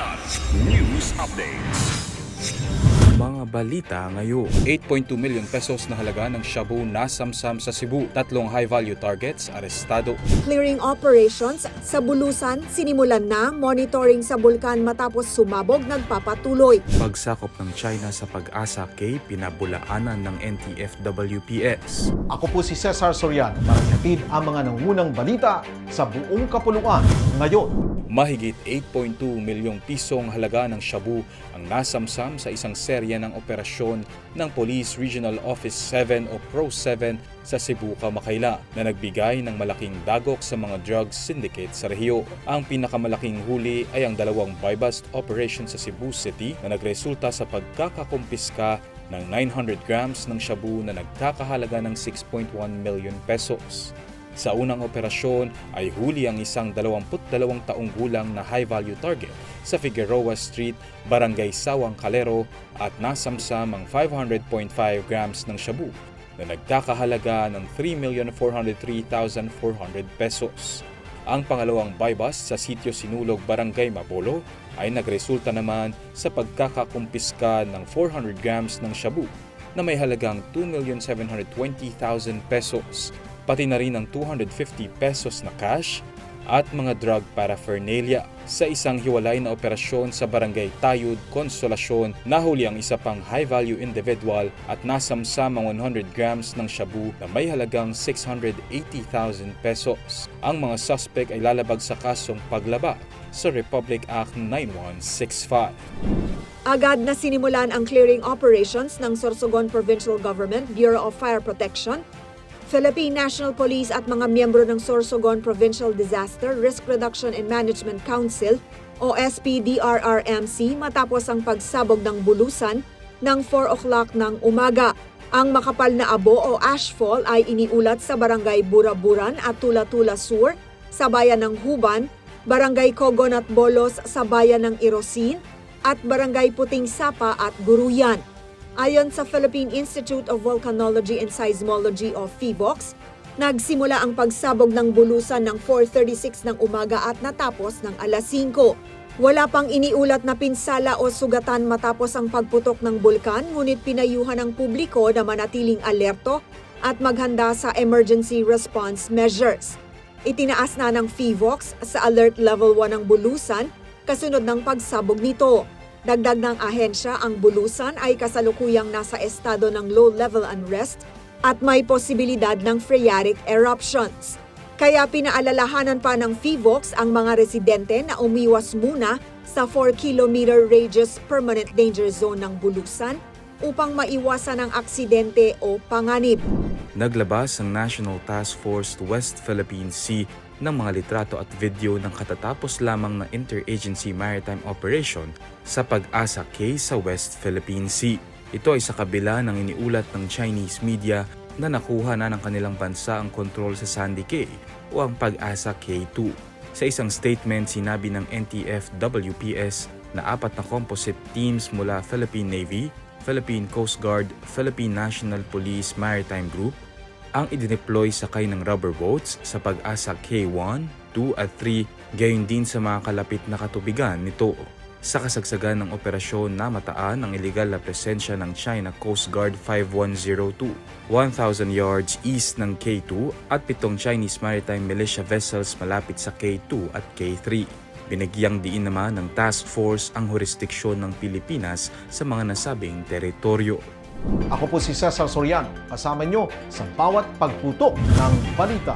Kilat News Updates. Mga balita ngayon. 8.2 million pesos na halaga ng shabu nasamsam sa Cebu. 3 high-value targets arestado. Clearing operations sa Bulusan sinimulan na, monitoring sa bulkan matapos sumabog nagpapatuloy. Pagsakop ng China sa Pag-asa K, pinabulaanan ng NTF-WPS. Ako po si Cesar Sorian para hatid ang mga nangunang balita sa buong kapuluan ngayon. Mahigit 8.2 milyong pisong halaga ng shabu ang nasamsam sa isang serye ng operasyon ng Police Regional Office 7 o PRO-7 sa Cebu, Kamakayla na nagbigay ng malaking dagok sa mga drug syndicate sa rehiyo. Ang pinakamalaking huli ay ang dalawang buy-bust operation sa Cebu City na nagresulta sa pagkakakumpiska ng 900 grams ng shabu na nagkakahalaga ng 6.1 million pesos. Sa unang operasyon ay huli ang isang 22 taong gulang na high-value target sa Figueroa Street, Barangay Sawang Calero at nasamsam ang 500.5 grams ng shabu na nagkakahalaga ng 3,403,400 pesos. Ang pangalawang buy-bust sa Sitio Sinulog, Barangay Mapolo ay nagresulta naman sa pagkakakumpiska ng 400 grams ng shabu na may halagang 2,720,000 pesos. Pati na rin ang 250 pesos na cash at mga drug paraphernalia. Sa isang hiwalay na operasyon sa Barangay Tayud, Consolacion, nahuli ang isa pang high-value individual at nasamsam ang 100 grams ng shabu na may halagang 680,000 pesos. Ang mga suspect ay lalabag sa kasong paglaba sa Republic Act 9165. Agad na sinimulan ang clearing operations ng Sorsogon Provincial Government Bureau of Fire Protection, Philippine National Police at mga miyembro ng Sorsogon Provincial Disaster Risk Reduction and Management Council o SPDRRMC matapos ang pagsabog ng Bulusan ng 4 o'clock ng umaga. Ang makapal na abo o ashfall ay iniulat sa Barangay Buraburan at Tula-Tula Sur sa bayan ng Huban, Barangay Cogon at Bolos sa bayan ng Irosin at Barangay Puting Sapa at Guruyan. Ayon sa Philippine Institute of Volcanology and Seismology o PHIVOLCS, nagsimula ang pagsabog ng Bulusan ng 4:36 ng umaga at natapos ng alas 5. Wala pang iniulat na pinsala o sugatan matapos ang pagputok ng bulkan, ngunit pinayuhan ng publiko na manatiling alerto at maghanda sa emergency response measures. Itinaas na ng PHIVOLCS sa Alert Level 1 ang Bulusan kasunod ng pagsabog nito. Dagdag ng ahensya, ang Bulusan ay kasalukuyang nasa estado ng low-level unrest at may posibilidad ng phreatic eruptions. Kaya pinaalalahanan pa ng PHIVOLCS ang mga residente na umiwas muna sa 4-kilometer radius permanent danger zone ng Bulusan upang maiwasan ang aksidente o panganib. Naglabas ang National Task Force to West Philippine Sea ng mga litrato at video ng katatapos lamang na interagency maritime operation sa Pag-asa K sa West Philippine Sea. Ito ay sa kabila ng iniulat ng Chinese media na nakuha na ng kanilang bansa ang kontrol sa Sandy Cay o ang Pag-asa K2. Sa isang statement, sinabi ng NTF-WPS na 4 na composite teams mula Philippine Navy, Philippine Coast Guard, Philippine National Police Maritime Group ang idineploy sakay ng rubber boats sa Pag-asa K1, 2 at 3, gayon din sa mga kalapit na katubigan nito. Sa kasagsagan ng operasyon, namataan ang iligal na presensya ng China Coast Guard 5102, 1,000 yards east ng K2 at 7 Chinese Maritime Militia vessels malapit sa K2 at K3. Binigyang diin naman ng task force ang jurisdiksyon ng Pilipinas sa mga nasabing teritoryo. Ako po si Cesar Sorian, kasama nyo sa bawat pagputok ng balita.